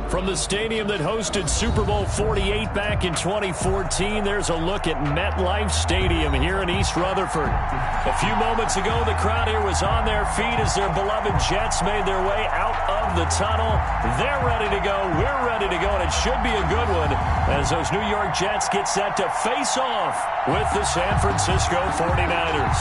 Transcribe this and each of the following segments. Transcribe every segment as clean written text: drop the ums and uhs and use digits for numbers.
From the stadium that hosted Super Bowl 48 back in 2014, there's a look at MetLife Stadium here in East Rutherford. A few moments ago, the crowd here was on their feet as their beloved Jets made their way out of the tunnel. They're ready to go. We're ready to go, and it should be a good one as those New York Jets get set to face off with the San Francisco 49ers.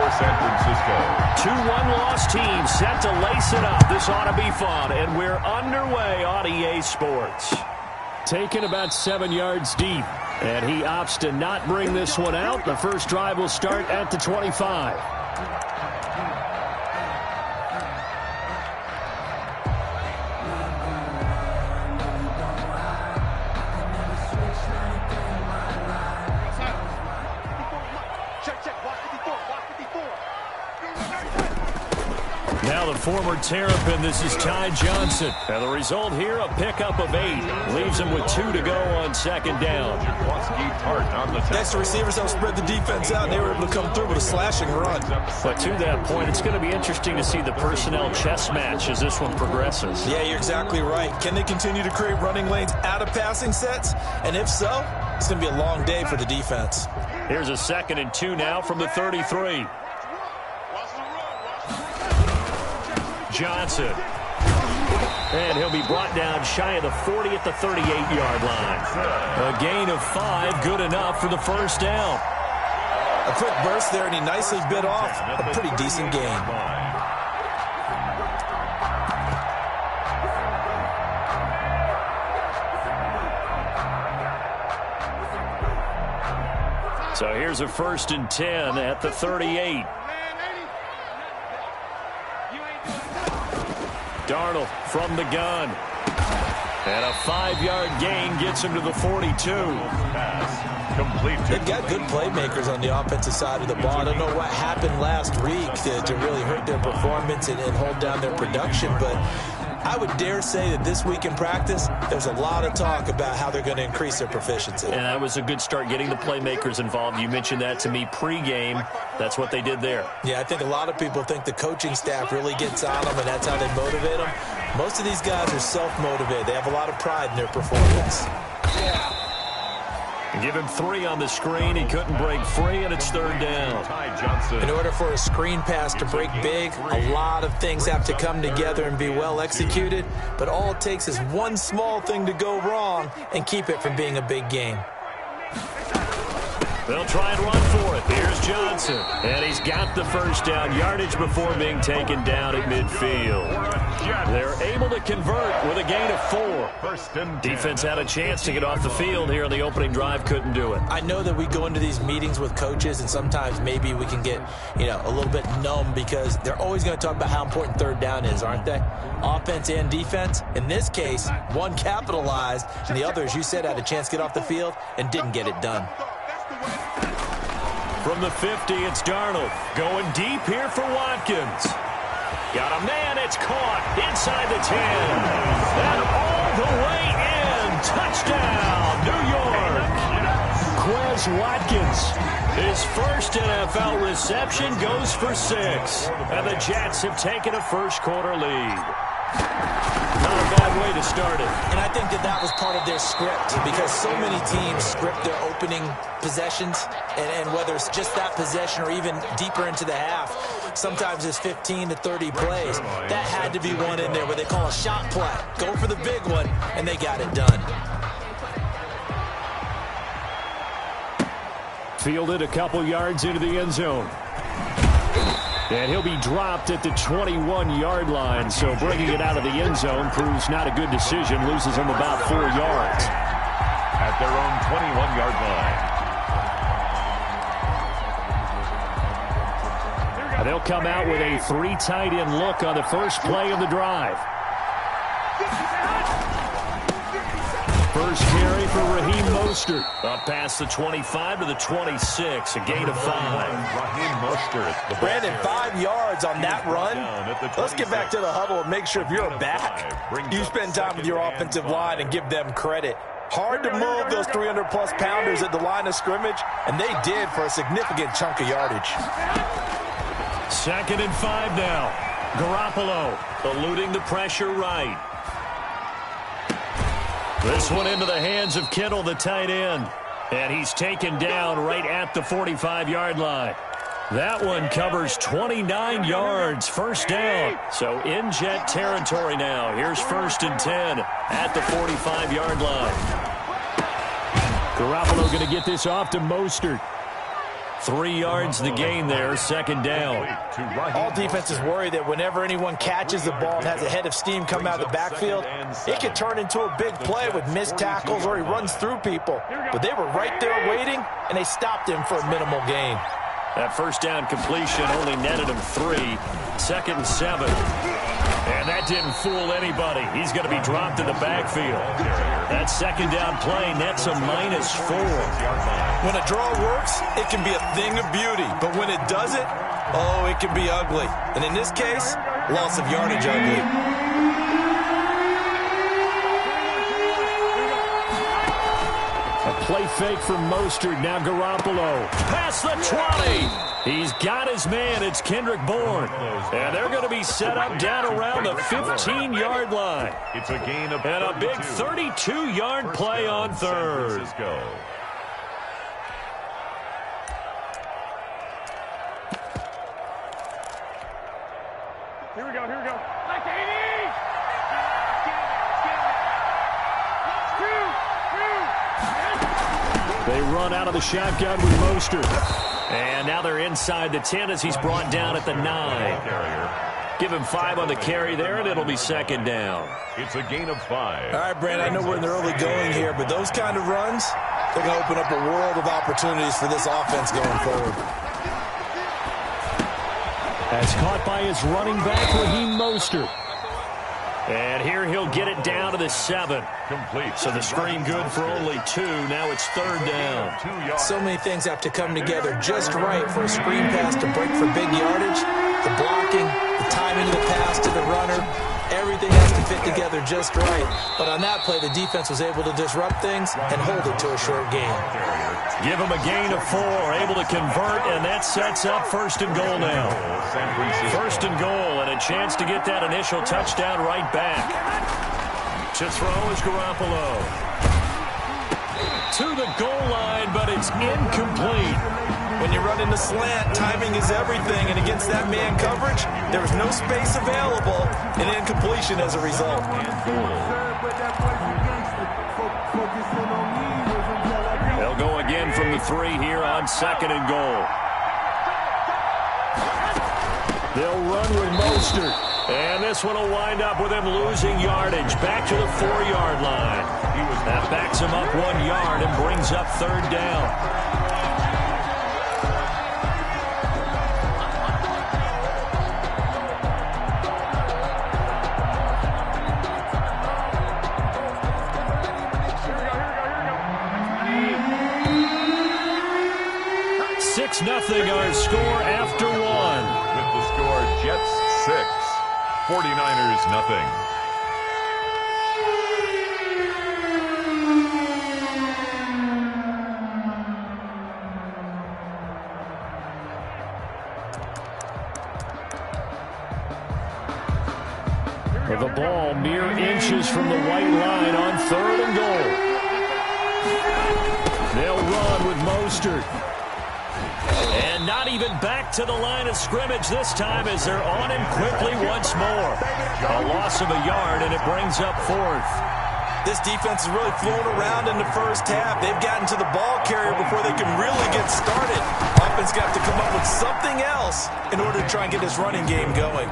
San Francisco. 2-1 loss team set to lace it up. This ought to be fun, and we're underway on EA Sports. Taken about 7 yards deep, and he opts to not bring this one out. The first drive will start at the 25. Now the former Terrapin, this is Ty Johnson. And the result here, a pickup of 8. Leaves him with 2 to go on second down. Next, the receivers help spread the defense out, and they were able to come through with a slashing run. But to that point, it's going to be interesting to see the personnel chess match as this one progresses. Yeah, you're exactly right. Can they continue to create running lanes out of passing sets? And if so, it's going to be a long day for the defense. Here's a 2nd and 2 now from the 33. Johnson. And he'll be brought down shy of the 40 at the 38-yard line. A gain of 5, good enough for the first down. A quick burst there, and he nicely bit off a pretty decent gain. So here's a 1st and 10 at the 38. Darnold from the gun. And a 5-yard gain gets him to the 42. Complete. They've got good playmakers on the offensive side of the ball. I don't know what happened last week to really hurt their performance and hold down their production, but I would dare say that this week in practice, there's a lot of talk about how they're going to increase their proficiency. And that was a good start, getting the playmakers involved. You mentioned that to me pregame. That's what they did there. Yeah, I think a lot of people think the coaching staff really gets on them, and that's how they motivate them. Most of these guys are self-motivated. They have a lot of pride in their performance. Give him 3 on the screen. He couldn't break free, and it's 3rd down. In order for a screen pass to break big, a lot of things have to come together and be well executed. But all it takes is one small thing to go wrong and keep it from being a big game. They'll try and run for it. Here's Johnson. And he's got the first down. Yardage before being taken down at midfield. They're able to convert with a gain of 4. Defense had a chance to get off the field here on the opening drive. Couldn't do it. I know that we go into these meetings with coaches, and sometimes maybe we can get, a little bit numb because they're always going to talk about how important 3rd down is, aren't they? Offense and defense. In this case, one capitalized, and the other, as you said, had a chance to get off the field and didn't get it done. From the 50, it's Darnold. Going deep here for Watkins. Got a man, it's caught inside the 10. And all the way in. Touchdown, New York. Quez Watkins. His first NFL reception goes for 6. And the Jets have taken a first-quarter lead. Not a bad way to start it. And I think that was part of their script because so many teams script their opening possessions, and whether it's just that possession or even deeper into the half, sometimes it's 15 to 30 plays. That had to be one in there where they call a shot play. Go for the big one, and they got it done. Fielded a couple yards into the end zone. And he'll be dropped at the 21-yard line, so bringing it out of the end zone proves not a good decision. Loses him about 4 yards. At their own 21-yard line. And they'll come out with a 3 tight end look on the first play of the drive. First carry for Raheem Mostert. Up past the 25 to the 26, a gain of 5. Raheem Mostert. Brandon, 5 yards on that run. Let's get back to the huddle and make sure if you're a back, you spend time with your offensive line and give them credit. Hard to move those 300-plus pounders at the line of scrimmage, and they did for a significant chunk of yardage. 2nd and 5 now. Garoppolo eluding the pressure right. This one into the hands of Kittle, the tight end. And he's taken down right at the 45-yard line. That one covers 29 yards, 1st down. So in Jet territory now. Here's 1st and 10 at the 45-yard line. Garoppolo going to get this off to Mostert. 3 yards the gain there, 2nd down. All defenses worry that whenever anyone catches the ball and has a head of steam come out of the backfield, it can turn into a big play with missed tackles or he runs through people. But they were right there waiting, and they stopped him for a minimal gain. That 1st down completion only netted him 3. 2nd and 7. And that didn't fool anybody. He's going to be dropped in the backfield. That 2nd down play nets a -4. When a draw works, it can be a thing of beauty. But when it doesn't, oh, it can be ugly. And in this case, loss of yardage ugly. A play fake from Mostert. Now Garoppolo. Past the 20. He's got his man. It's Kendrick Bourne. And they're going to be set up down around the 15-yard line. It's a gain of and a big 32-yard play on 3rd. Here we go. They run out of the shotgun with Mostert. And now they're inside the 10 as he's brought down at the 9. Give him 5 on the carry there, and it'll be 2nd down. It's a gain of 5. All right, Brand, I know we're in the early going here, but those kind of runs, they're going to open up a world of opportunities for this offense going forward. That's caught by his running back, Raheem Mostert. And here he'll get it down to the 7. Complete. So the screen good for only 2. Now it's 3rd down. So many things have to come together just right for a screen pass to break for big yardage. The blocking, the timing of the pass to the runner, everything has to fit together just right. But on that play, the defense was able to disrupt things and hold it to a short gain. Give him a gain of 4, able to convert, and that sets up 1st and goal now. 1st and goal, and a chance to get that initial touchdown right back. To throw is Garoppolo. To the goal line, but it's incomplete. When you run in the slant, timing is everything, and against that man coverage, there was no space available, and incompletion as a result. They'll go again from the 3 here on 2nd and goal. They'll run with Mostert, and this one will wind up with him losing yardage back to the 4-yard line. That backs him up 1 yard and brings up 3rd down. Nothing our score after 1. With the score, Jets 6, 49ers nothing. The ball mere inches from the white line on 3rd and goal. They'll run with Mostert. And not even back to the line of scrimmage this time as they're on him quickly once more. A loss of a yard, and it brings up 4th. This defense is really flown around in the first half. They've gotten to the ball carrier before they can really get started. Offense got to come up with something else in order to try and get this running game going.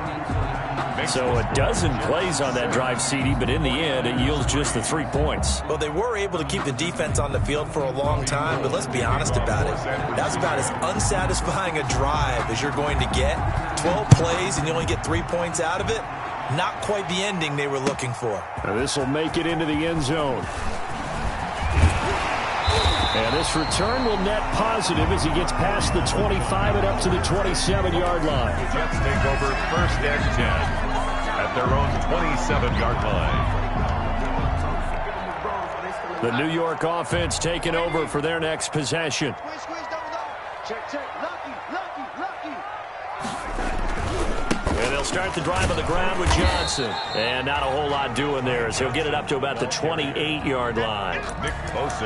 So a dozen plays on that drive, CD, but in the end, it yields just the 3 points. Well, they were able to keep the defense on the field for a long time, but let's be honest about it. That's about as unsatisfying a drive as you're going to get. 12 plays and you only get 3 points out of it. Not quite the ending they were looking for. Now this will make it into the end zone. And this return will net positive as he gets past the 25 and up to the 27-yard line. The Jets take over 1st and 10 at their own 27-yard line. The New York offense taking over for their next possession. And they'll start the drive on the ground with Johnson. And not a whole lot doing there as he'll get it up to about the 28-yard line.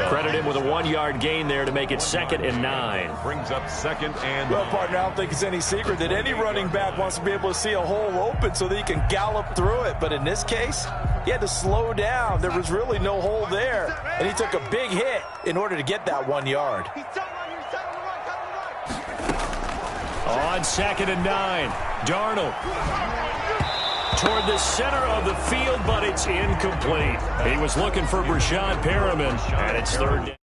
Credit him with a 1-yard gain there to make it 2nd and 9. Brings up 2nd and 9. Well, partner, I don't think it's any secret that any running back wants to be able to see a hole open so that he can gallop through it. But in this case, he had to slow down. There was really no hole there. And he took a big hit in order to get that 1 yard. On 2nd and 9, Darnold toward the center of the field, but it's incomplete. He was looking for Brashad Perriman, and it's 3rd down.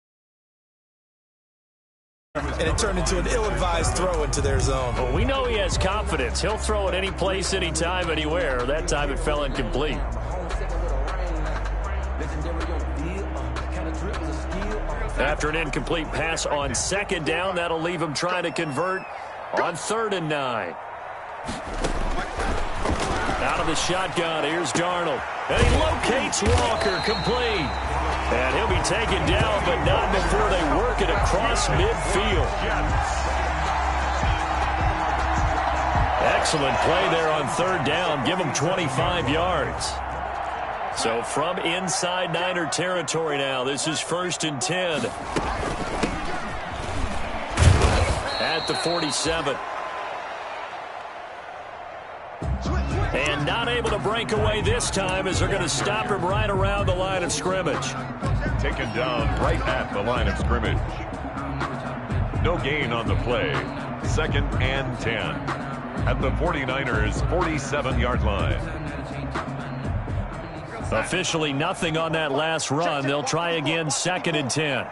And it turned into an ill-advised throw into their zone. Well, we know he has confidence. He'll throw it any place, anytime, anywhere. That time it fell incomplete. After an incomplete pass on 2nd down, that'll leave him trying to convert on 3rd and 9. Out of the shotgun, here's Darnold. And he locates Walker, complete. And he'll be taken down, but not before they work it across midfield. Excellent play there on 3rd down. Give him 25 yards. So from inside Niner territory now, this is 1st and 10. At the 47. And not able to break away this time as they're going to stop him right around the line of scrimmage. Taken down right at the line of scrimmage. No gain on the play. 2nd and 10. At the 49ers' 47-yard line. Officially nothing on that last run. They'll try again 2nd and 10.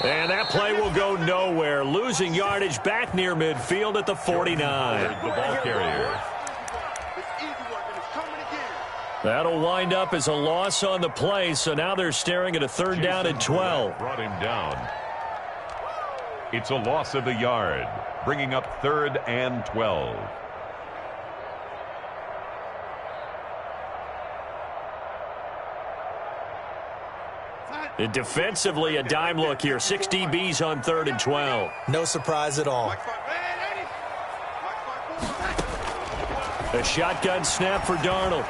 And that play will go nowhere. Losing yardage back near midfield at the 49. The ball carrier. That'll wind up as a loss on the play, so now they're staring at a 3rd down and 12. Brought him down. It's a loss of a yard, bringing up 3rd and 12. And defensively, a dime look here. 6 DBs on 3rd and 12. No surprise at all. A shotgun snap for Darnold.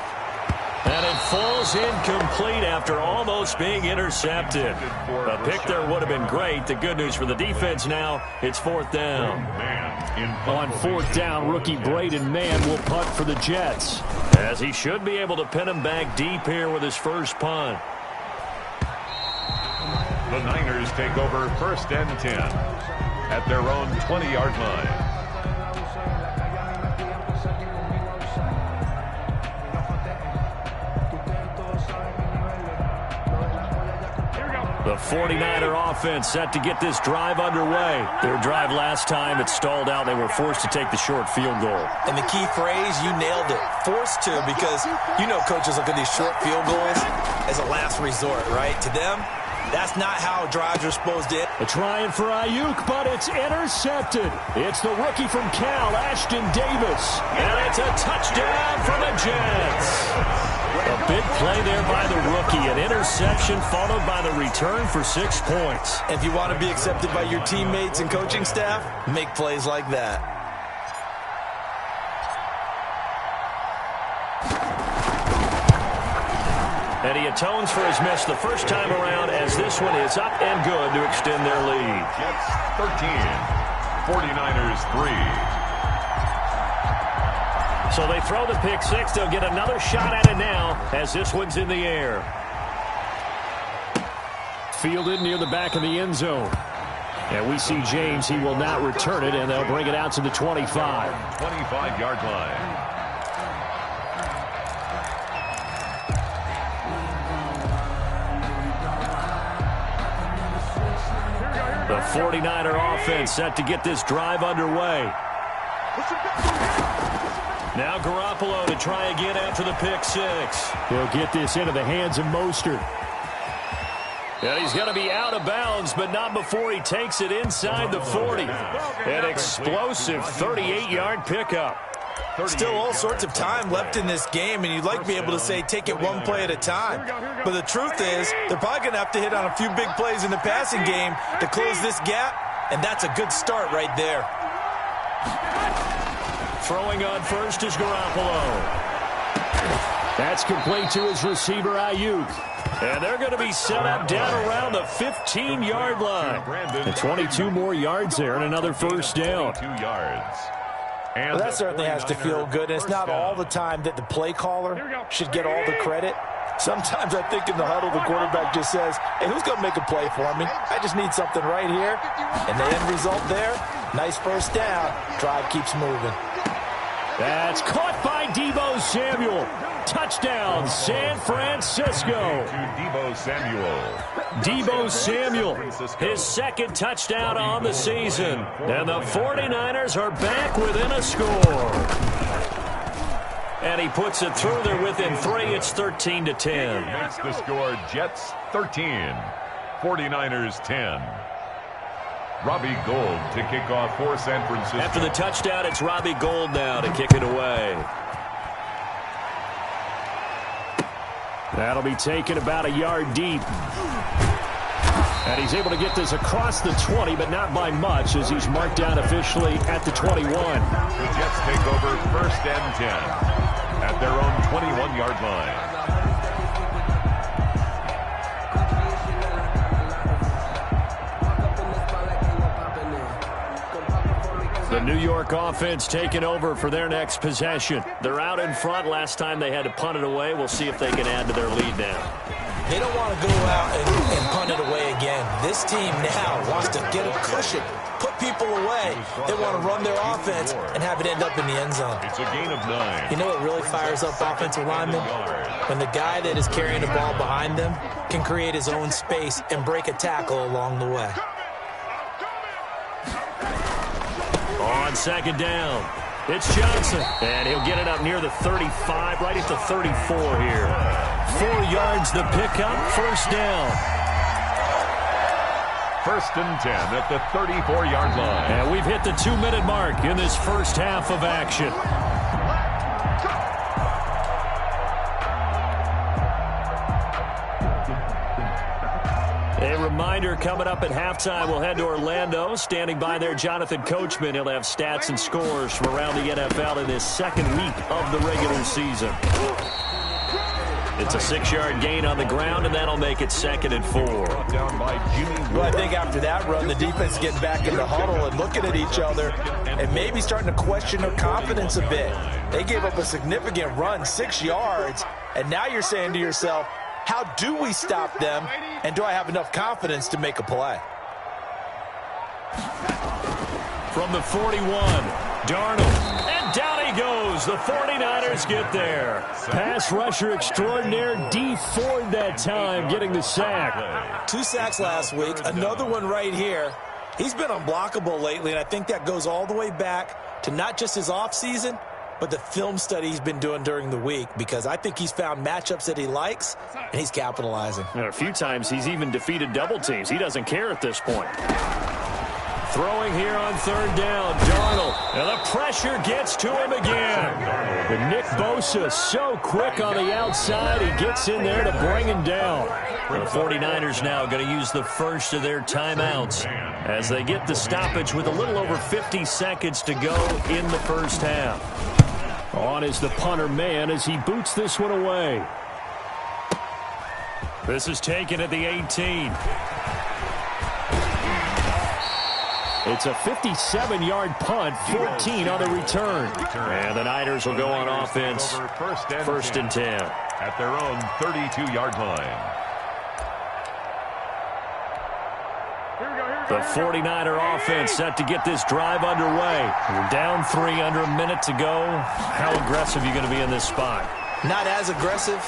And it falls incomplete after almost being intercepted. A pick there would have been great. The good news for the defense now, it's 4th down. On 4th down, rookie Braden Mann will punt for the Jets, as he should be able to pin him back deep here with his first punt. The Niners take over 1st and 10 at their own 20-yard line. The 49er offense set to get this drive underway. Their drive last time, it stalled out. They were forced to take the short field goal. And the key phrase, you nailed it. Forced to, because you know coaches look at these short field goals as a last resort, right? To them, that's not how drives are supposed to end. A trying for Ayuk, but it's intercepted. It's the rookie from Cal, Ashton Davis. And it's a touchdown for the Jets. A big play there by the rookie. An interception followed by the return for 6 points. If you want to be accepted by your teammates and coaching staff, make plays like that. And he atones for his miss the first time around, as this one is up and good to extend their lead. Jets 13, 49ers 3. So they throw the pick six. They'll get another shot at it now as this one's in the air. Fielded near the back of the end zone. And we see James. He will not return it, and they'll bring it out to the 25. 25-yard line. The 49er offense set to get this drive underway. Now Garoppolo to try again after the pick six. He'll get this into the hands of Mostert. And he's going to be out of bounds, but not before he takes it inside the 40. An explosive 38-yard pickup. Still all sorts of time left in this game, and you'd like to be able to say take it one play at a time. But the truth is, they're probably going to have to hit on a few big plays in the passing game to close this gap, and that's a good start right there. Throwing on first is Garoppolo. That's complete to his receiver, Ayuk. And they're going to be set up down around the 15-yard line. And 22 more yards there and another first down. 2 yards. Well, that certainly has to feel good. And it's not all the time that the play caller should get all the credit. Sometimes I think in the huddle, the quarterback just says, hey, who's going to make a play for me? I just need something right here. And the end result there, nice first down. Drive keeps moving. That's caught by Deebo Samuel. Touchdown, San Francisco. Deebo Samuel. Deebo Samuel, his second touchdown on the season. And the 49ers are back within a score. And he puts it through there within 3. It's 13-10. Makes the score Jets 13, 49ers 10. Robbie Gould to kick off for San Francisco. After the touchdown, it's Robbie Gould now to kick it away. That'll be taken about a yard deep. And he's able to get this across the 20, but not by much, as he's marked down officially at the 21. The Jets take over first and 10 at their own 21-yard line. The New York offense taking over for their next possession. They're out in front. Last time they had to punt it away. We'll see if they can add to their lead now. They don't want to go out and punt it away again. This team now wants to get a cushion, put people away. They want to run their offense and have it end up in the end zone. It's a gain of 9. You know what really fires up offensive linemen? When the guy that is carrying the ball behind them can create his own space and break a tackle along the way. On second down, it's Johnson. And he'll get it up near the 35, right at the 34 here. 4 yards the pickup, first down. First and 10 at the 34-yard line. And we've hit the 2-minute mark in this first half of action. A reminder, coming up at halftime, we'll head to Orlando. Standing by there, Jonathan Coachman. He'll have stats and scores from around the NFL in this second week of the regular season. It's a 6-yard gain on the ground, and that'll make it 2nd and 4. Well, I think after that run, the defense getting back in the huddle and looking at each other and maybe starting to question their confidence a bit. They gave up a significant run, 6 yards, and now you're saying to yourself, how do we stop them, and do I have enough confidence to make a play? From the 41, Darnold, and down he goes. The 49ers get there. Pass rusher extraordinaire, D Ford that time, getting the sack. 2 sacks last week, another one right here. He's been unblockable lately, and I think that goes all the way back to not just his offseason, but the film study he's been doing during the week, because I think he's found matchups that he likes, and he's capitalizing. And a few times he's even defeated double teams. He doesn't care at this point. Throwing here on third down, Darnold. And the pressure gets to him again. But Nick Bosa so quick on the outside, he gets in there to bring him down. The 49ers now going to use the first of their timeouts as they get the stoppage with a little over 50 seconds to go in the first half. On is the punter man as he boots this one away. This is taken at the 18. It's a 57-yard punt, 14 on the return. And the Niners will go on offense, first and 10. At their own 32-yard line. The 49er offense set to get this drive underway. You're down 3 under a minute to go. How aggressive are you going to be in this spot? Not as aggressive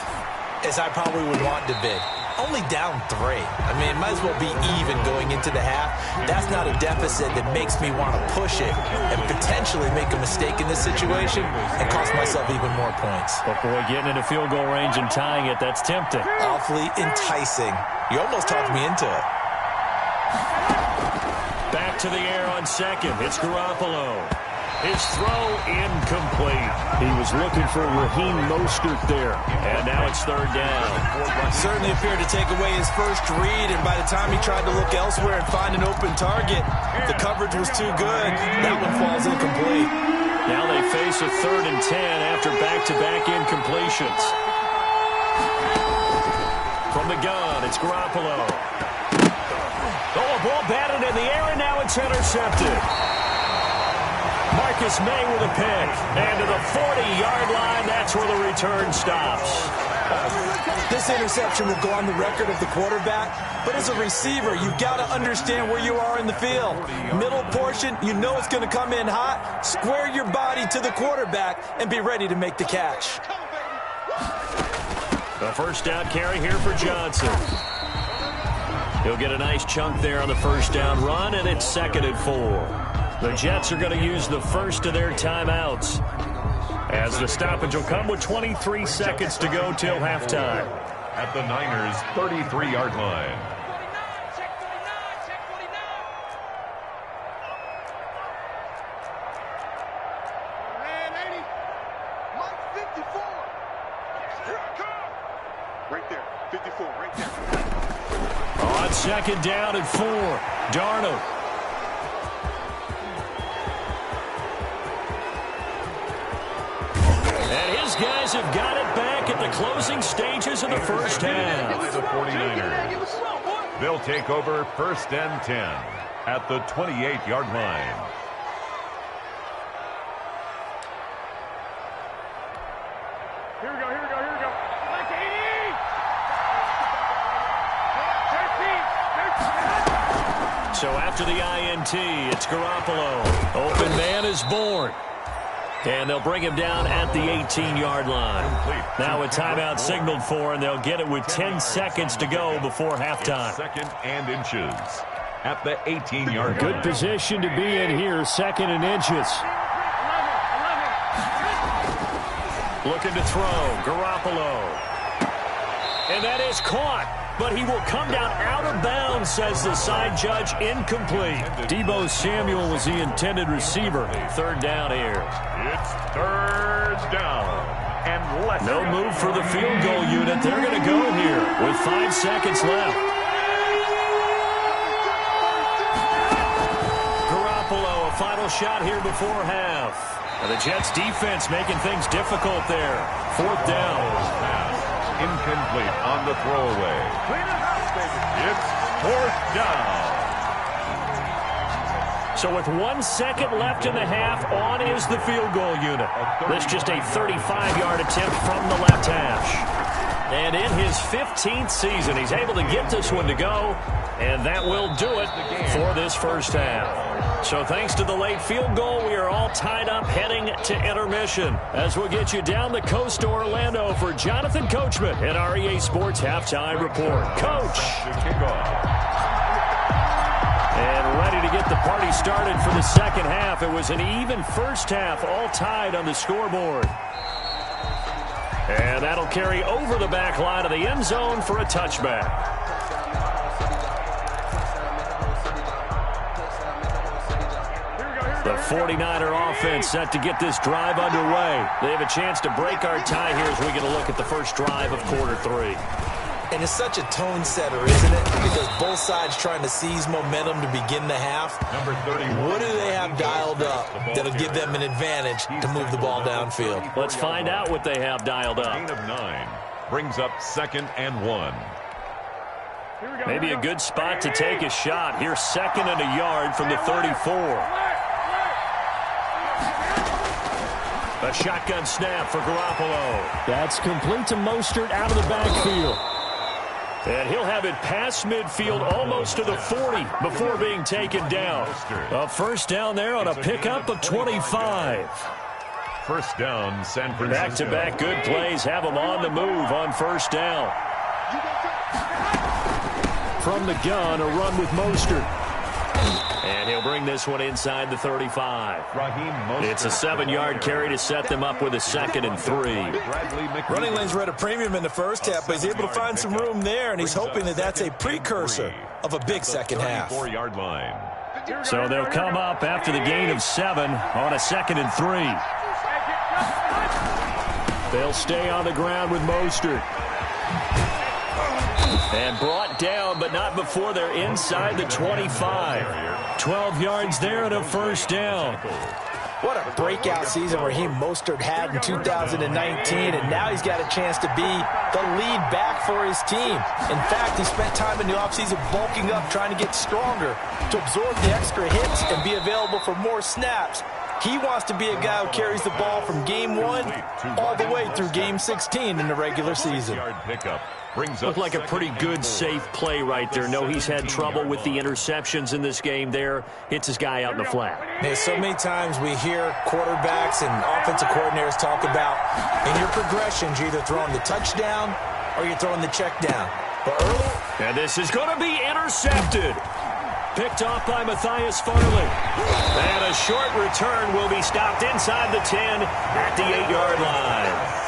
as I probably would want to be. only down 3. I mean, it might as well be even going into the half. That's not a deficit that makes me want to push it and potentially make a mistake in this situation and cost myself even more points. But boy, getting into field goal range and tying it, that's tempting. Awfully enticing. You almost talked me into it. Back to the air on second. It's Garoppolo. His throw incomplete. He was looking for Raheem Mostert there. And now it's third down. Certainly appeared to take away his first read, and by the time he tried to look elsewhere and find an open target, the coverage was too good. That one falls incomplete. Now they face a 3rd and 10 after back-to-back incompletions. From the gun, it's Garoppolo. Oh, a ball batted in the air, and now it's intercepted. Marcus May with a pick. And to the 40-yard line, that's where the return stops. This interception will go on the record of the quarterback, but as a receiver, you've got to understand where you are in the field. Middle portion, you know it's going to come in hot. Square your body to the quarterback and be ready to make the catch. The first down carry here for Johnson. He'll get a nice chunk there on the first down run, and it's 2nd and 4. The Jets are going to use the first of their timeouts, as the stoppage will come with 23 seconds to go till halftime. At the Niners' 33-yard line. Right there, 54, right there. On 2nd down and 4, Darnold. And his guys have got it back at the closing stages of the first half. The 49ers. They'll take over 1st and 10 at the 28-yard line. Here we go, here we go, here we go. Like 80! So after the INT, it's Garoppolo. Open man is born. And they'll bring him down at the 18-yard line. Now a timeout signaled for, and they'll get it with 10 seconds to go before halftime. 2nd and inches at the 18-yard line. Good position to be in here, 2nd and inches. Looking to throw, Garoppolo. And that is caught. But he will come down out of bounds, says the side judge. Incomplete. Deebo Samuel was the intended receiver. 3rd down here. It's 3rd down. And no move for the field goal unit. They're going to go here with 5 seconds left. Garoppolo, a final shot here before half. And the Jets defense making things difficult there. 4th down. Incomplete on the throwaway. It's 4th down. So with 1 second left in the half, on is the field goal unit. This just a 35-yard attempt from the left hash. And in his 15th season, he's able to get this one to go, and that will do it for this first half. So thanks to the late field goal, we are all tied up heading to intermission, as we'll get you down the coast to Orlando for Jonathan Coachman at our EA Sports Halftime Report. Coach! And ready to get the party started for the second half. It was an even first half, all tied on the scoreboard. And that'll carry over the back line of the end zone for a touchback. The 49er offense set to get this drive underway. They have a chance to break our tie here as we get a look at the first drive of quarter 3. And it's such a tone setter, isn't it? Because both sides trying to seize momentum to begin the half. Number 30. What do they have dialed up that'll give them an advantage to move the ball downfield? Let's find out what they have dialed up. Gain of 9 brings up 2nd and 1. Maybe a good spot to take a shot. Here's 2nd and a yard from the 34. A shotgun snap for Garoppolo. That's complete to Mostert out of the backfield. And he'll have it past midfield almost to the 40 before being taken down. A first down there on a pickup of 25. First down, San Francisco. Back-to-back good plays have them on the move on first down. from the gun, a run with Mostert. And he'll bring this one inside the 35. It's a 7-yard carry to set them up with a 2nd and 3. Running lanes were at a premium in the first half, but he's able to find some room there, and he's hoping that that's a precursor of a big second half. 4-yard line. So they'll come up after the gain of 7 on a 2nd and 3. They'll stay on the ground with Mostert. And brought down, but not before they're inside the 25. 12 yards there and a first down. What a breakout season Raheem Mostert had in 2019, and now he's got a chance to be the lead back for his team. In fact, he spent time in the offseason bulking up, trying to get stronger to absorb the extra hits and be available for more snaps. He wants to be a guy who carries the ball from game 1 all the way through game 16 in the regular season. Looked like a pretty good, safe play right there. No, he's had trouble with the interceptions in this game there. Hits his guy out in the flat. Man, so many times we hear quarterbacks and offensive coordinators talk about in your progressions, you're either throwing the touchdown or you're throwing the check down. But early... And this is going to be intercepted. Picked off by Matthias Farley. And a short return will be stopped inside the 10 at the 8-yard line.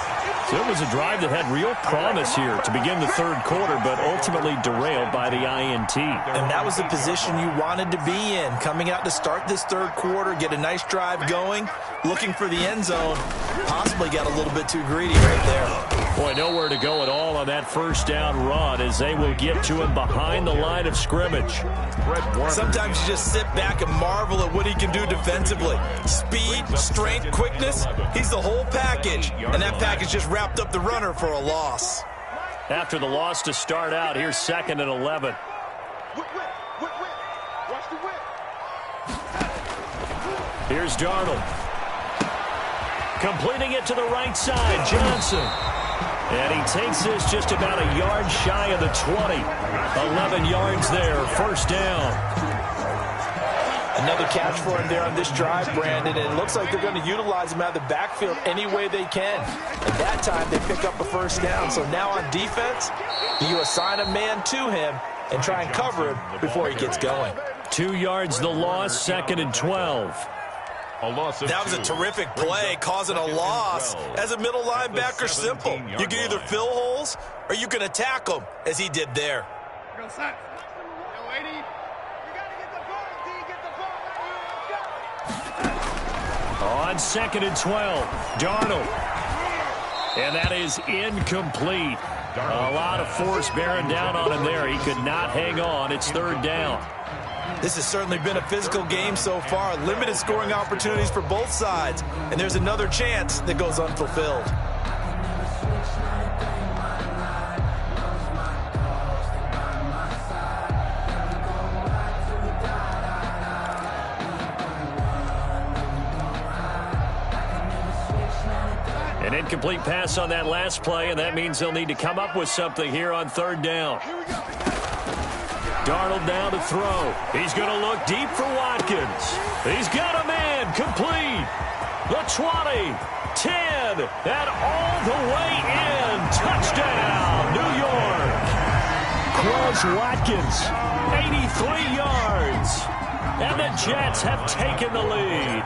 So it was a drive that had real promise here to begin the third quarter, but ultimately derailed by the INT. And that was the position you wanted to be in, coming out to start this third quarter, get a nice drive going, looking for the end zone. Possibly got a little bit too greedy right there. Boy, nowhere to go at all on that first down run as they will get to him behind the line of scrimmage. Sometimes you just sit back and marvel at what he can do defensively. Speed, strength, quickness, he's the whole package. And that package just wrapped up the runner for a loss. After the loss to start out, here's 2nd and 11. Here's Darnold. Completing it to the right side, Johnson. And he takes this just about a yard shy of the 20. 11 yards there, first down. Another catch for him there on this drive, Brandon, and it looks like they're going to utilize him out of the backfield any way they can. And that time they pick up a first down. So now on defense, you assign a man to him and try and cover him before he gets going. 2 yards the loss, 2nd and 12. That was a terrific play, causing a loss. As a middle linebacker, simple. You can either fill holes or you can attack them, as he did there. On 2nd and 12, Darnold. And that is incomplete. A lot of force bearing down on him there. He could not hang on. It's third down. This has certainly been a physical game so far. Limited scoring opportunities for both sides. And there's another chance that goes unfulfilled. An incomplete pass on that last play, and that means they'll need to come up with something here on third down. Darnold now to throw. He's going to look deep for Watkins. He's got a man complete. The 20, 10, and all the way in. Touchdown, New York. Quez Watkins, 83 yards. And the Jets have taken the lead.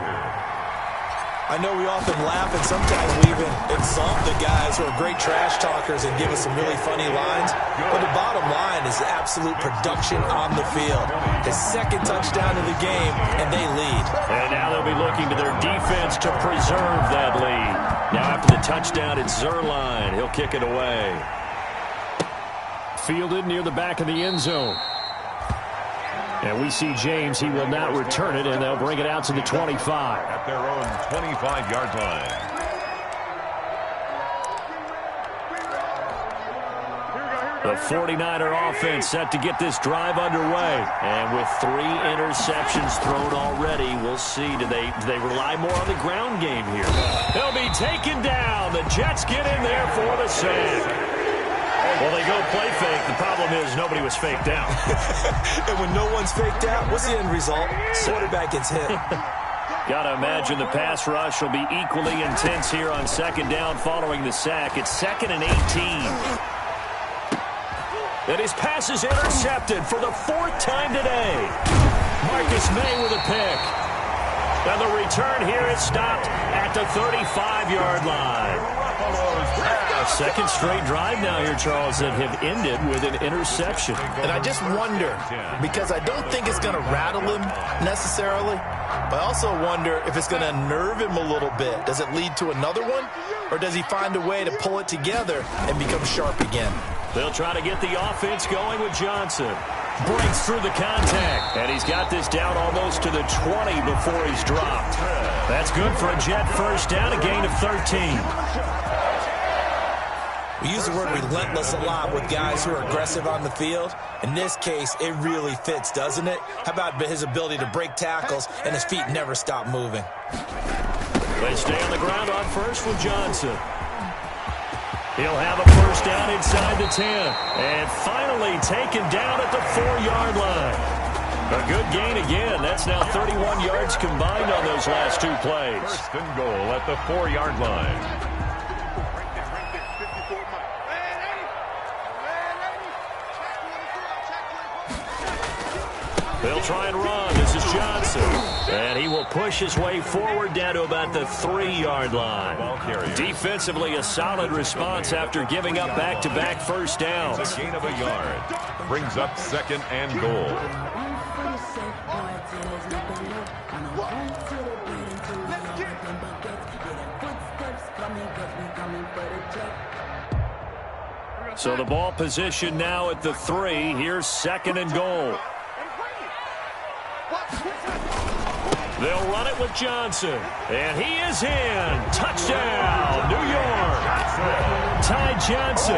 I know we often laugh and sometimes we even exalt the guys who are great trash talkers and give us some really funny lines. But the bottom line is absolute production on the field. His second touchdown of the game, and they lead. And now they'll be looking to their defense to preserve that lead. Now after the touchdown, it's Zerline. He'll kick it away. Fielded near the back of the end zone. And we see James. He will not return it, and they'll bring it out to the 25. At their own 25-yard line. The 49er offense set to get this drive underway. And with 3 interceptions thrown already, we'll see. Do they rely more on the ground game here? They'll be taken down. The Jets get in there for the save. Well, they go play fake. The problem is nobody was faked out. And when no one's faked out, what's the end result? Quarterback gets hit. Got to imagine the pass rush will be equally intense here on second down following the sack. It's 2nd and 18. And his pass is intercepted for the 4th time today. Marcus May with a pick. And the return here is stopped at the 35-yard line. Second straight drive now here, Charles, that have ended with an interception. And I just wonder, because I don't think it's going to rattle him necessarily, but I also wonder if it's going to nerve him a little bit. Does it lead to another one, or does he find a way to pull it together and become sharp again? They'll try to get the offense going with Johnson. Breaks through the contact, and he's got this down almost to the 20 before he's dropped. That's good for a Jet first down, a gain of 13. We use the word relentless a lot with guys who are aggressive on the field. In this case, it really fits, doesn't it? How about his ability to break tackles and his feet never stop moving? They stay on the ground on first with Johnson. He'll have a first down inside the 10. And finally taken down at the 4-yard line. A good gain again. That's now 31 yards combined on those last 2 plays. First and goal at the 4-yard line. They'll try and run. This is Johnson. And he will push his way forward down to about the 3-yard line. Defensively, a solid response after giving up back-to-back first downs. A gain of a yard. Brings up second and goal. So the ball position now at the 3. Here's second and goal. They'll run it with Johnson. And he is in. Touchdown, New York. Ty Johnson,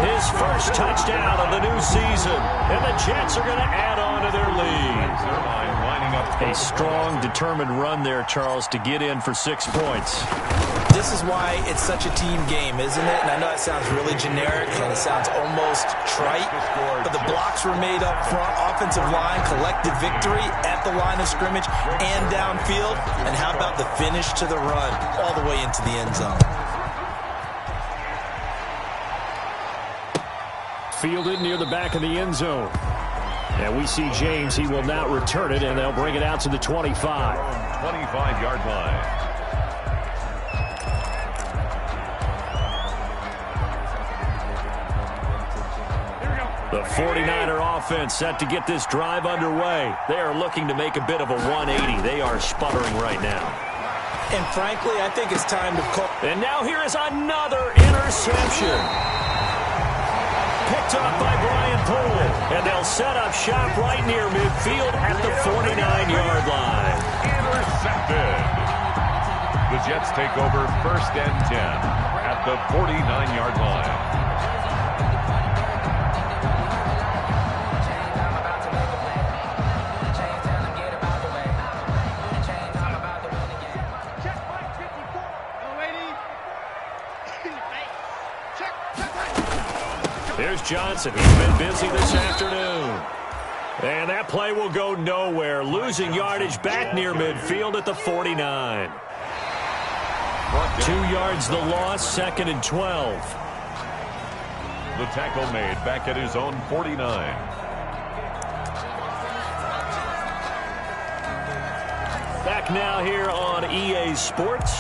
his first touchdown of the new season. And the Jets are going to add on to their lead. A strong, determined run there, Charles, to get in for 6 points. This is why it's such a team game, isn't it? And I know it sounds really generic and it sounds almost trite, but the blocks were made up front, offensive line, collective victory at the line of scrimmage and downfield. And how about the finish to the run all the way into the end zone? Fielded near the back of the end zone. And we see James. He will not return it, and they'll bring it out to the 25. 25-yard line. The 49er offense set to get this drive underway. They are looking to make a bit of a 180. They are sputtering right now. And frankly, I think it's time to call. And now here is another interception. Picked up by Brian Poole. And they'll set up shop right near midfield at the 49-yard line. Intercepted. The Jets take over first and 10 at the 49-yard line. Here's Johnson. He's been busy this afternoon. And that play will go nowhere. Losing yardage back near midfield at the 49. 2 yards the loss, second and 12. The tackle made back at his own 49. Back now here on EA Sports.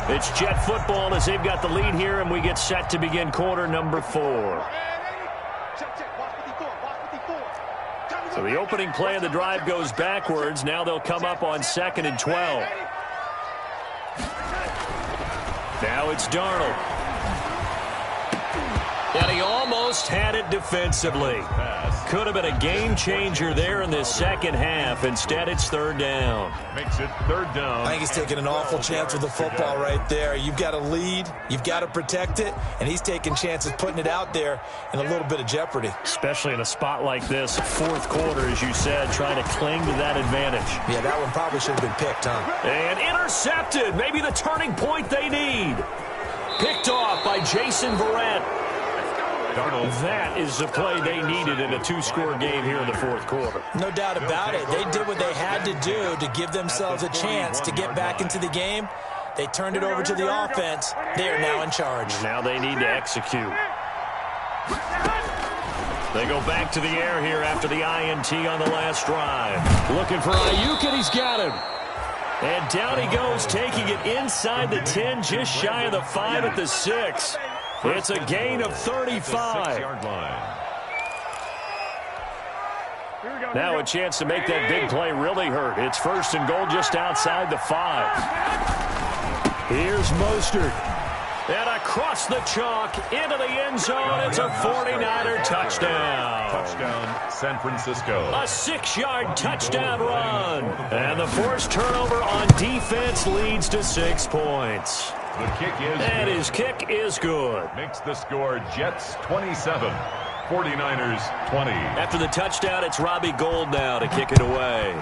It's Jet football as they've got the lead here, and we get set to begin quarter number 4. So the opening play of the drive goes backwards. Now they'll come up on second and 12. Now it's Darnold. And he almost had it defensively. Could have been a game changer there in this second half. Instead, it's third down. Makes it third down. I think he's taking an awful chance with the football right there. You've got to lead. You've got to protect it. And he's taking chances putting it out there in a little bit of jeopardy. Especially in a spot like this, fourth quarter, as you said, trying to cling to that advantage. Yeah, that one probably should have been picked, huh? And intercepted. Maybe the turning point they need. Picked off by Jason Verrett. Darnold. That is the play they needed in a 2-score game here in the fourth quarter. No doubt about it. They did what they had to do to give themselves a chance to get back into the game. They turned it over to the offense. They are now in charge. Now they need to execute. They go back to the air here after the INT on the last drive. Looking for Ayuk, and he's got him. And down he goes, taking it inside the 10, just shy of the 5 at the 6. It's a gain of 35. Now a chance to make that big play really hurt. It's 1st and goal just outside the 5. Here's Mostert. And across the chalk, into the end zone, it's a 49er touchdown. Touchdown, San Francisco. A 6-yard touchdown run. And the forced turnover on defense leads to 6 points. The kick is and good. His kick is good. Makes the score Jets 27, 49ers 20. After the touchdown, it's Robbie Gould now to kick it away.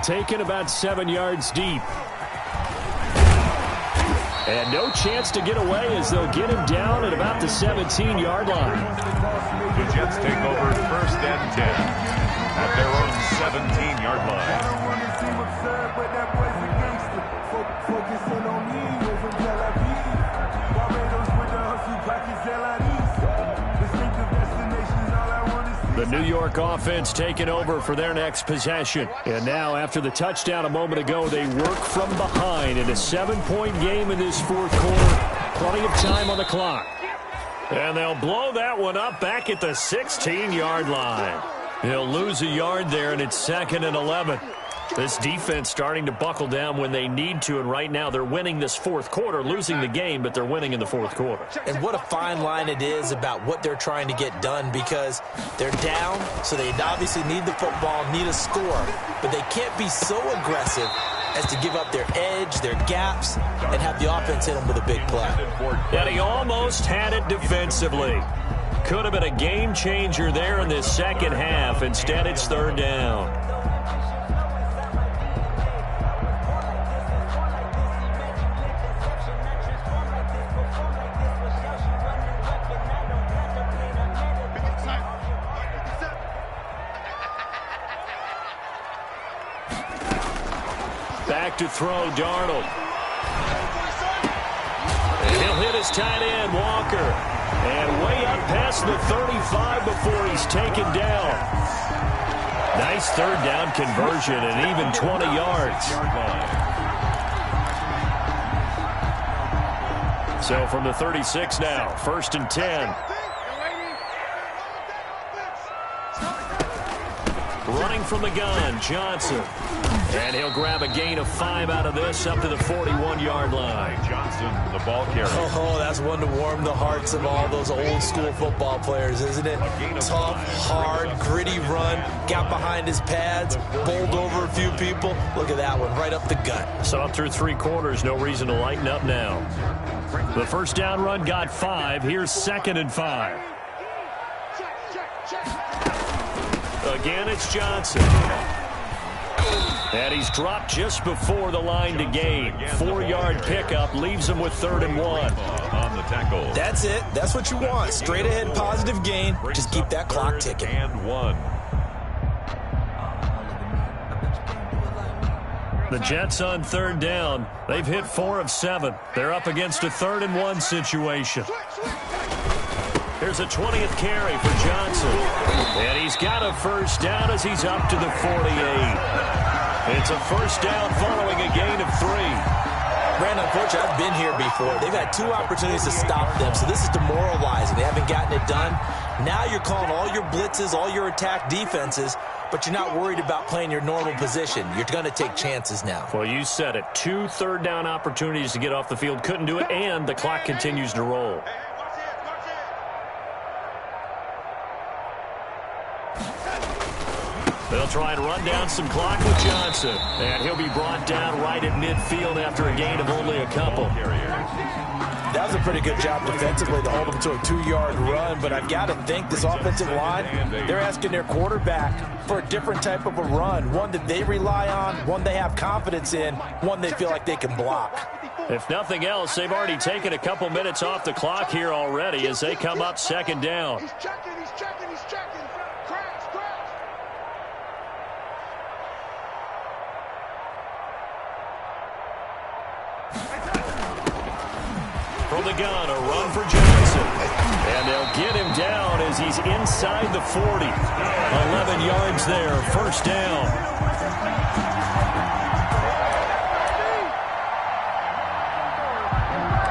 Taken about 7 yards deep. And no chance to get away as they'll get him down at about the 17-yard line. The Jets take over 1st and 10 at their own 17-yard line. The New York offense taking over for their next possession. And now, after the touchdown a moment ago, they work from behind in a 7-point game in this 4th quarter. Plenty of time on the clock. And they'll blow that one up back at the 16-yard line. He'll lose a yard there, and it's 2nd and 11. This defense starting to buckle down when they need to, and right now they're winning this 4th quarter, losing the game, but they're winning in the 4th quarter. And what a fine line it is about what they're trying to get done, because they're down, so they obviously need the football, need a score, but they can't be so aggressive as to give up their edge, their gaps, and have the offense hit them with a big play. And he almost had it defensively. Could have been a game changer there in this 2nd half. Instead, it's 3rd down. Back to throw, Darnold. And he'll hit his tight end, Walker. And way up past the 35 before he's taken down. Nice 3rd down conversion and even 20 yards. So from the 36 now, 1st and 10. Running from the gun, Johnson. And he'll grab a gain of 5 out of this up to the 41-yard line. Johnson, the ball carrier. Oh, that's one to warm the hearts of all those old-school football players, isn't it? Tough, hard, gritty run, got behind his pads, bowled over a few people. Look at that one, right up the gut. So up through 3 quarters, no reason to lighten up now. The 1st down run got 5. Here's 2nd and 5. Again, it's Johnson. And he's dropped just before the line to gain. 4-yard pickup leaves him with 3rd and 1. On the tackle. That's it. That's what you want. Straight ahead, positive gain. Just keep that clock ticking. And 1. The Jets on 3rd down. They've hit 4 of 7. They're up against a 3rd and 1 situation. Here's a 20th carry for Johnson. And he's got a 1st down as he's up to the 48. It's a 1st down following a gain of 3. Brandon, unfortunately, I've been here before. They've had 2 opportunities to stop them, so this is demoralizing. They haven't gotten it done. Now you're calling all your blitzes, all your attack defenses, but you're not worried about playing your normal position. You're going to take chances now. Well, you said it. 2 3rd down opportunities to get off the field. Couldn't do it, and the clock continues to roll. They'll try and run down some clock with Johnson. And he'll be brought down right at midfield after a gain of only a couple. That was a pretty good job defensively to hold him to a 2-yard run, but I've got to think this offensive line, they're asking their quarterback for a different type of a run, one that they rely on, one they have confidence in, one they feel like they can block. If nothing else, they've already taken a couple minutes off the clock here already as they come up 2nd down. He's checking. Crash. From the gun, a run for Johnson. And they'll get him down as he's inside the 40. 11 yards there, first down.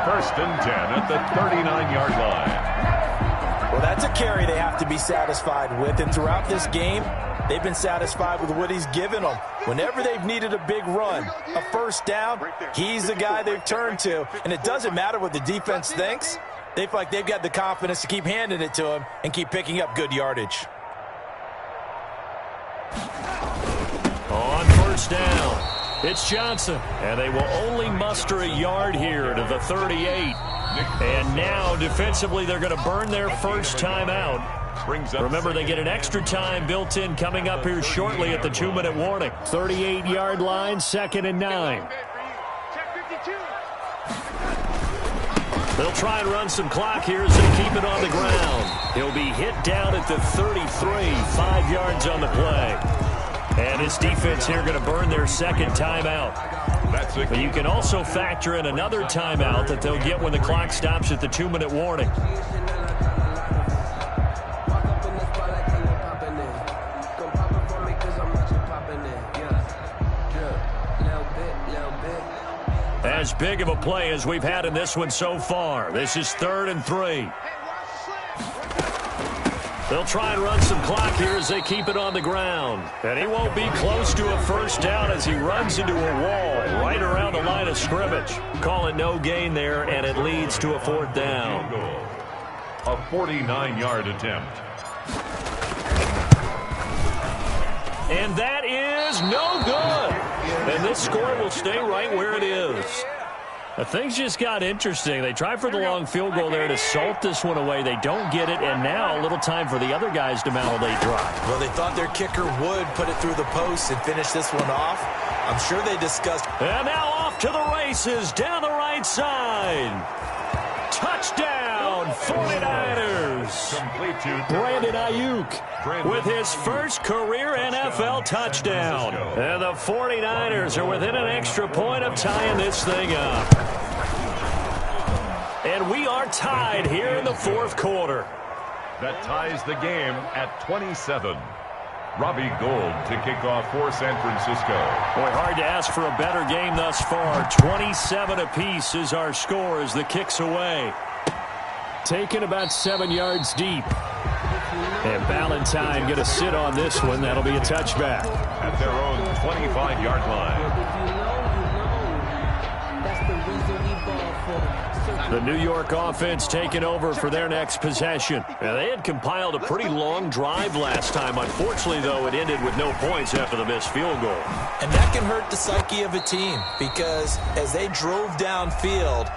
First and 10 at the 39-yard line. Well, that's a carry they have to be satisfied with. And throughout this game, they've been satisfied with what he's given them. Whenever they've needed a big run, a first down, he's the guy they've turned to. And it doesn't matter what the defense thinks. They feel like they've got the confidence to keep handing it to him and keep picking up good yardage. On first down, it's Johnson. And they will only muster a yard here to the 38. And now, defensively, they're going to burn their first time out. Remember, they get an extra time built in coming up here shortly at the 2-minute warning. 38-yard line, 2nd and 9. They'll try and run some clock here as they keep it on the ground. He'll be hit down at the 33, 5 yards on the play. And this defense here going to burn their second timeout. But you can also factor in another timeout that they'll get when the clock stops at the 2-minute warning. As big of a play as we've had in this one so far. This is 3rd and 3. They'll try and run some clock here as they keep it on the ground. And he won't be close to a first down as he runs into a wall right around the line of scrimmage. Call it no gain there, and it leads to a 4th down. A 49-yard attempt. And that is no good. And this score will stay right where it is. Things just got interesting. They try for the long field goal there to salt this one away. They don't get it, and now a little time for the other guys to validate drive. Well, they thought their kicker would put it through the post and finish this one off. I'm sure they discussed. And now off to the races down the right side. Touchdown, 49ers. Brandon Ayuk with his first career NFL touchdown. And the 49ers are within an extra point of tying this thing up. And we are tied here in the 4th quarter. That ties the game at 27. Robbie Gould to kick off for San Francisco. Boy, hard to ask for a better game thus far. 27 apiece is our score as the kick's away. Taken about 7 yards deep. And Valentine going to sit on this one. That'll be a touchback. At their own 25-yard line. The New York offense taking over for their next possession. Now, they had compiled a pretty long drive last time. Unfortunately, though, it ended with no points after the missed field goal. And that can hurt the psyche of a team because as they drove downfield,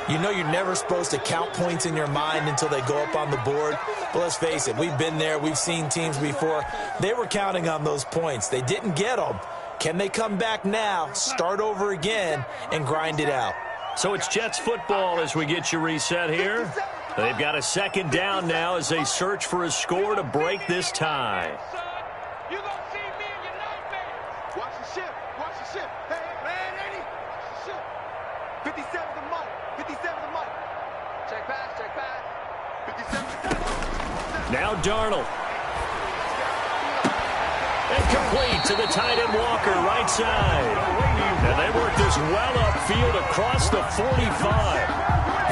you know you're never supposed to count points in your mind until they go up on the board. But let's face it, we've been there. We've seen teams before. They were counting on those points. They didn't get them. Can they come back now, start over again, and grind it out? So it's Jets football as we get you reset here. They've got a 2nd down now as they search for a score to break this tie. You gonna see me in your nightmare. Watch the ship. Watch the ship. Hey, man, Eddie. Watch the ship. 57 to Mike. 57 to Mike. Check pass. Check pass. 57 to Now Darnold. And complete to the tight end Walker, right side. And they work this well upfield across the 45.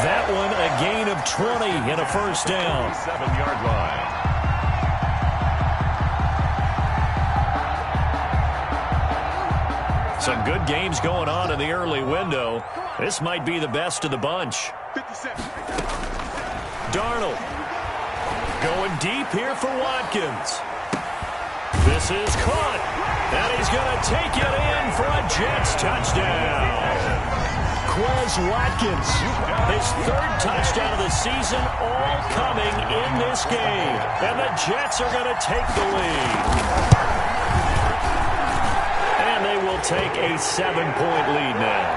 That one a gain of 20 and a first down. 7-yard line. Some good games going on in the early window. This might be the best of the bunch. 57. Darnold going deep here for Watkins. This is caught, and he's going to take it in for a Jets touchdown. Quez Watkins, his 3rd touchdown of the season, all coming in this game. And the Jets are going to take the lead. And they will take a 7-point lead now.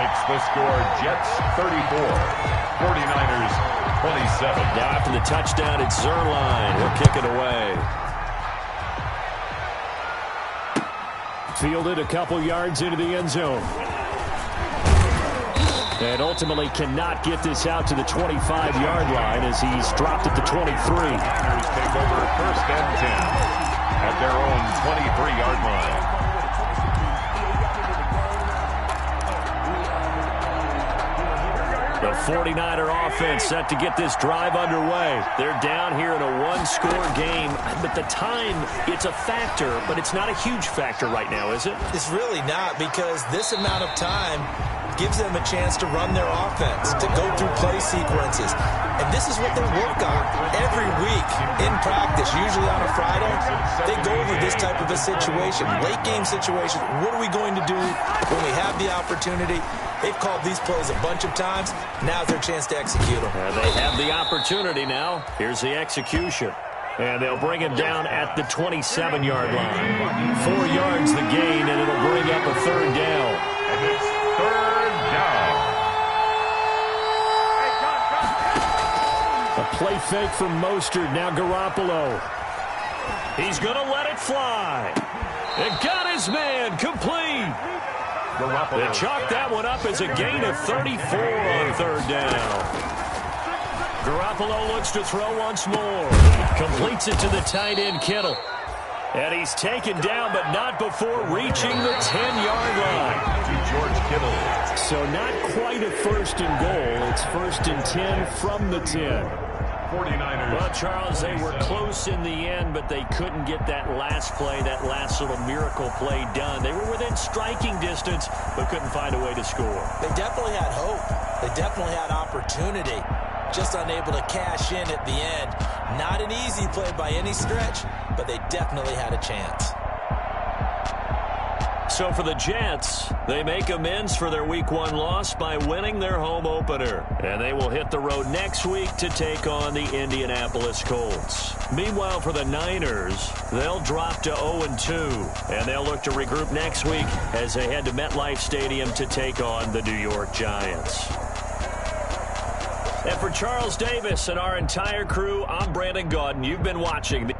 Makes the score Jets 34, 49ers 27. Now after the touchdown, it's Zerline. We'll kick it away. Fielded a couple yards into the end zone. And ultimately cannot get this out to the 25-yard line as he's dropped at the 23. Niners take over 1st and 10 at their own 23-yard line. The 49er offense set to get this drive underway. They're down here in a one-score game. But the time, it's a factor, but it's not a huge factor right now, is it? It's really not, because this amount of time gives them a chance to run their offense, to go through play sequences. And this is what they work on every week in practice, usually on a Friday. They go over this type of a situation, late game situation. What are we going to do when we have the opportunity? They've called these plays a bunch of times. Now's their chance to execute them. They have the opportunity now. Here's the execution. And they'll bring him down at the 27-yard line. 4 yards the gain, and it'll bring up a 3rd down. And it's 3rd down. A play fake from Mostert. Now Garoppolo. He's going to let it fly. And got his man complete. They chalk that one up as a gain of 34 on 3rd down. Garoppolo looks to throw once more. Completes it to the tight end, Kittle. And he's taken down, but not before reaching the 10-yard line. To George Kittle. So not quite a 1st and goal. It's 1st and 10 from the 10. 49ers. Well, Charles, they were close in the end, but they couldn't get that last play, that last little miracle play done. They were within striking distance, but couldn't find a way to score. They definitely had hope. They definitely had opportunity. Just unable to cash in at the end. Not an easy play by any stretch, but they definitely had a chance. So for the Jets, they make amends for their Week 1 loss by winning their home opener. And they will hit the road next week to take on the Indianapolis Colts. Meanwhile, for the Niners, they'll drop to 0-2. And they'll look to regroup next week as they head to MetLife Stadium to take on the New York Giants. And for Charles Davis and our entire crew, I'm Brandon Gaudin. You've been watching the